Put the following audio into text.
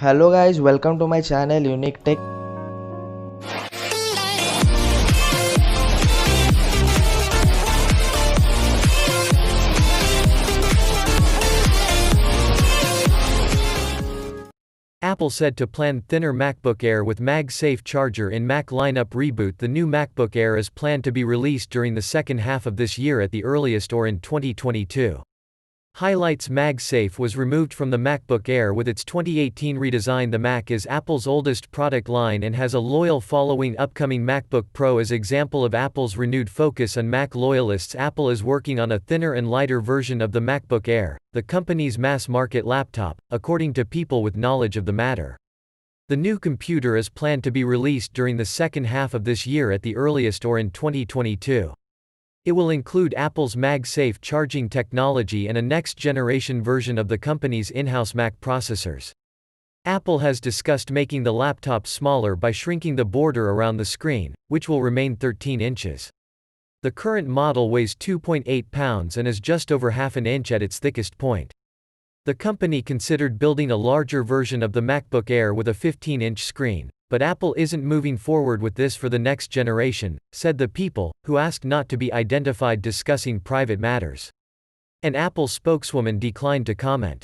Hello guys, welcome to my channel Unique Tech. Apple said to plan thinner MacBook Air with MagSafe charger in Mac lineup reboot. The new MacBook Air is planned to be released during the second half of this year at the earliest or in 2022. Highlights: MagSafe was removed from the MacBook Air with its 2018 redesign. The Mac is Apple's oldest product line and has a loyal following. Upcoming MacBook Pro is example of Apple's renewed focus on Mac loyalists. Apple is working on a thinner and lighter version of the MacBook Air, the company's mass-market laptop, according to people with knowledge of the matter. The new computer is planned to be released during the second half of this year at the earliest or in 2022. It will include Apple's MagSafe charging technology and a next-generation version of the company's in-house Mac processors. Apple has discussed making the laptop smaller by shrinking the border around the screen, which will remain 13 inches. The current model weighs 2.8 pounds and is just over half an inch at its thickest point. The company considered building a larger version of the MacBook Air with a 15-inch screen, but Apple isn't moving forward with this for the next generation, said the people, who asked not to be identified discussing private matters. An Apple spokeswoman declined to comment.